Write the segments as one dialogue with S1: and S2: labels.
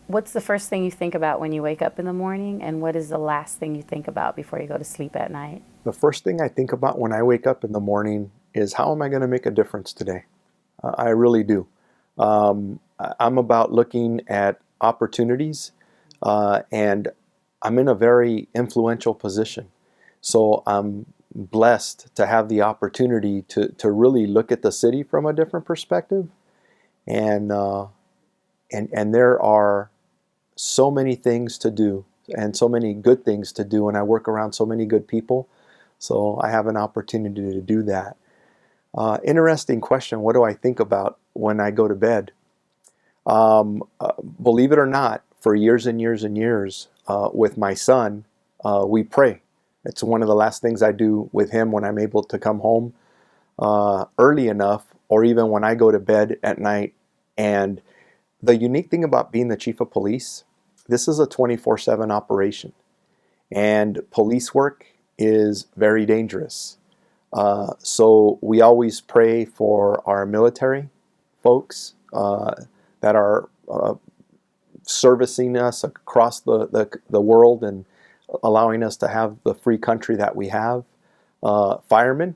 S1: What's the first thing you think about when you wake up in the morning, and what is the last thing you think about before you go to sleep at night?
S2: The first thing I think about when I wake up in the morning is how am I going to make a difference today? I really do. I'm about looking at opportunities, and I'm in a very influential position. So I'm blessed to have the opportunity to really look at the city from a different perspective. And, and there are so many things to do and so many good things to do, and I work around so many good people. So I have an opportunity to do that. Interesting question. What do I think about when I go to bed? Believe it or not, for years and years and years, with my son, we pray. It's one of the last things I do with him when I'm able to come home early enough, or even when I go to bed at night. And the unique thing about being the chief of police, this is a 24/7 operation. And police work is very dangerous. So we always pray for our military folks that are servicing us across the world and allowing us to have the free country that we have. Firemen,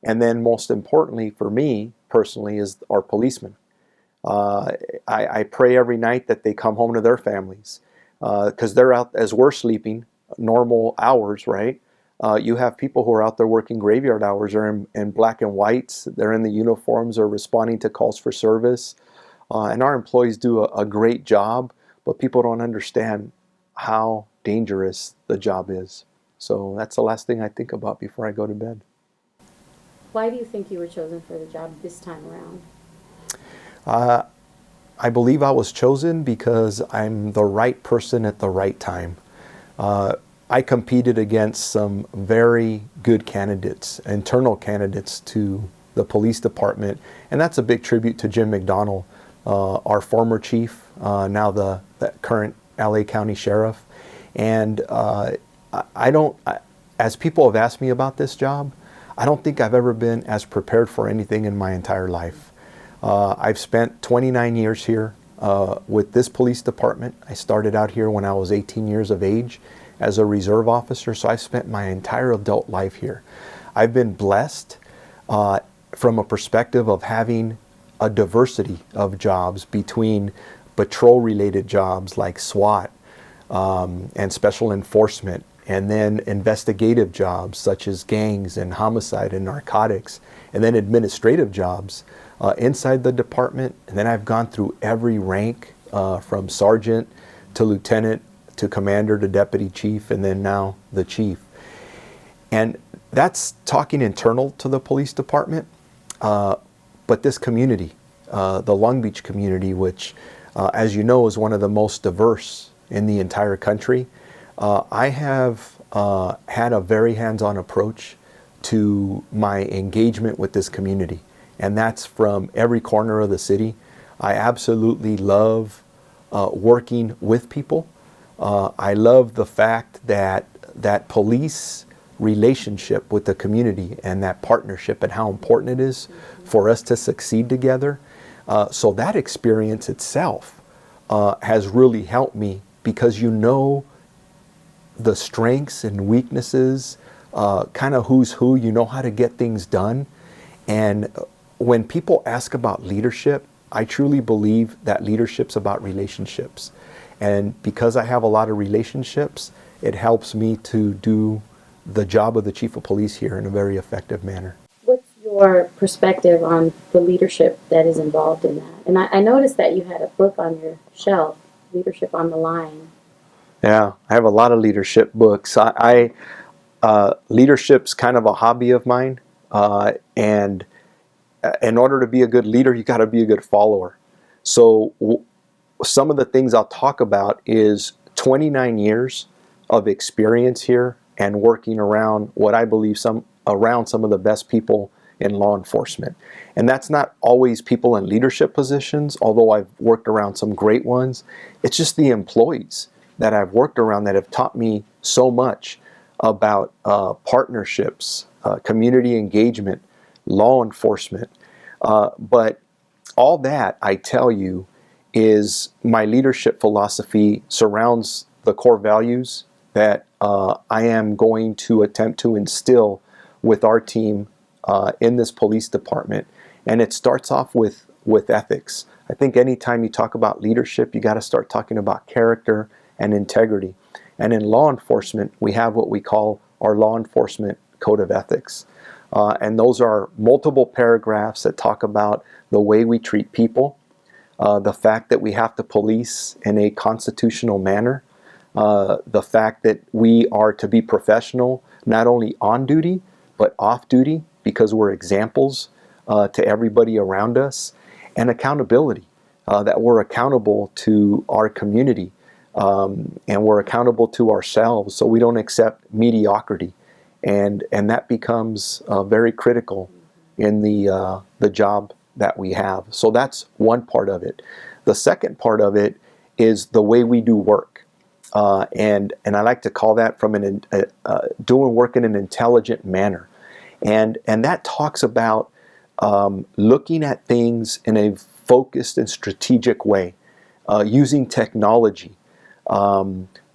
S2: and then most importantly for me personally is our policemen. I pray every night that they come home to their families because they're out as we're sleeping normal hours, right? You have people who are out there working graveyard hours or in black and whites. They're in the uniforms or responding to calls for service. And our employees do a great job, but people don't understand how dangerous the job is. So that's the last thing I think about before I go to bed.
S1: Why do you think you were chosen for the job this time around?
S2: I believe I was chosen because I'm the right person at the right time. I competed against some very good candidates, internal candidates to the police department, and that's a big tribute to Jim McDonnell, our former chief, now the current LA County Sheriff. And as people have asked me about this job, I don't think I've ever been as prepared for anything in my entire life. I've spent 29 years here with this police department. I started out here when I was 18 years of age as a reserve officer, so I've spent my entire adult life here. I've been blessed from a perspective of having a diversity of jobs between patrol-related jobs like SWAT and special enforcement, and then investigative jobs such as gangs and homicide and narcotics, and then administrative jobs inside the department. And then I've gone through every rank from sergeant to lieutenant to commander to deputy chief, and then now the chief. And that's talking internal to the police department. But this community, the Long Beach community, which as you know is one of the most diverse in the entire country, I have had a very hands-on approach to my engagement with this community. And that's from every corner of the city. I absolutely love working with people. I love the fact that that police relationship with the community and that partnership and how important it is for us to succeed together. So that experience itself has really helped me, because you know the strengths and weaknesses, kind of who's who, you know how to get things done. And when people ask about leadership, I truly believe that leadership's about relationships. And because I have a lot of relationships, it helps me to do the job of the chief of police here in a very effective manner.
S1: What's your perspective on the leadership that is involved in that? And I noticed that you had a book on your shelf, Leadership on the Line.
S2: Yeah, I have a lot of leadership books. Leadership's kind of a hobby of mine, and in order to be a good leader, you got to be a good follower. So some of the things I'll talk about is 29 years of experience here and working around what I believe around some of the best people in law enforcement. And that's not always people in leadership positions, although I've worked around some great ones. It's just the employees that I've worked around that have taught me so much about partnerships, community engagement, law enforcement. But all that, I tell you, is my leadership philosophy surrounds the core values that I am going to attempt to instill with our team in this police department. And it starts off with ethics. I think anytime you talk about leadership, you got to start talking about character and integrity. And in law enforcement, we have what we call our law enforcement code of ethics. And those are multiple paragraphs that talk about the way we treat people, the fact that we have to police in a constitutional manner, the fact that we are to be professional not only on duty, but off duty, because we're examples to everybody around us, and accountability, that we're accountable to our community, and we're accountable to ourselves, so we don't accept mediocrity. And that becomes very critical in the job that we have. So that's one part of it. The second part of it is the way we do work. And I like to call that from doing work in an intelligent manner. And that talks about looking at things in a focused and strategic way, using technology,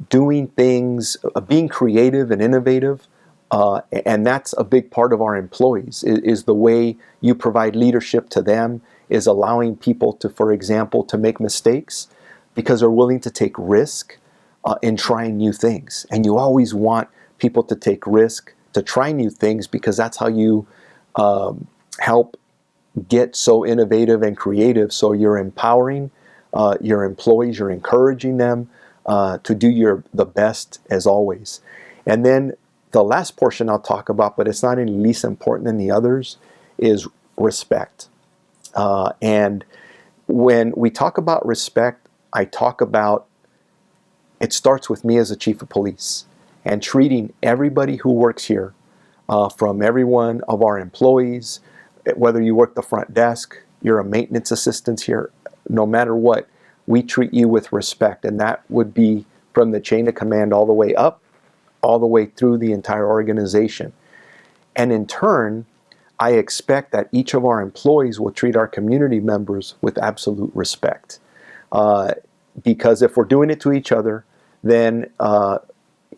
S2: doing things, being creative and innovative. And that's a big part of our employees, is the way you provide leadership to them, is allowing people to, for example, to make mistakes because they're willing to take risk in trying new things. And you always want people to take risk, to try new things, because that's how you help get so innovative and creative. So you're empowering your employees, you're encouraging them to do the best as always. And then the last portion I'll talk about, but it's not any least important than the others, is respect. And when we talk about respect, I talk about, it starts with me as a chief of police, and treating everybody who works here, from every one of our employees, whether you work the front desk, you're a maintenance assistant here, no matter what, we treat you with respect. And that would be from the chain of command all the way up, all the way through the entire organization. And in turn, I expect that each of our employees will treat our community members with absolute respect. Because if we're doing it to each other, then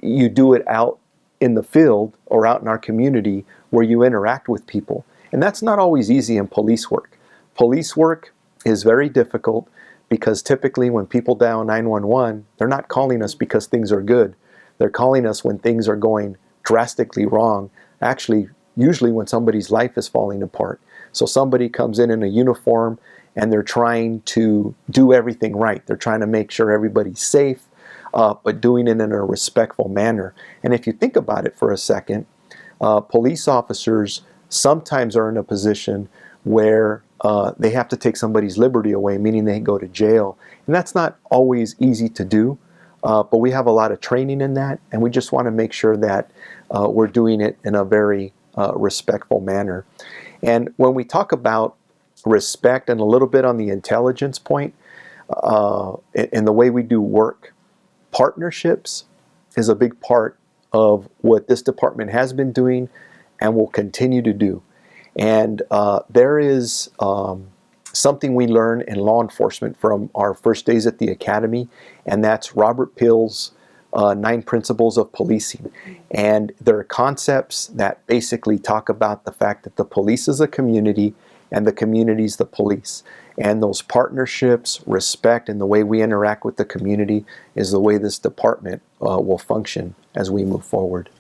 S2: you do it out in the field or out in our community where you interact with people. And that's not always easy in police work. Police work is very difficult because typically when people dial 911, they're not calling us because things are good. They're calling us when things are going drastically wrong. Actually, usually when somebody's life is falling apart. So somebody comes in a uniform and they're trying to do everything right. They're trying to make sure everybody's safe, but doing it in a respectful manner. And if you think about it for a second, police officers sometimes are in a position where they have to take somebody's liberty away, meaning they go to jail. And that's not always easy to do. But we have a lot of training in that, and we just want to make sure that we're doing it in a very respectful manner. And when we talk about respect and a little bit on the intelligence point, in the way we do work, partnerships is a big part of what this department has been doing and will continue to do. And there is something we learn in law enforcement from our first days at the academy, and that's Robert Pill's 9 Principles of Policing. And there are concepts that basically talk about the fact that the police is a community and the community is the police. And those partnerships, respect, and the way we interact with the community is the way this department will function as we move forward.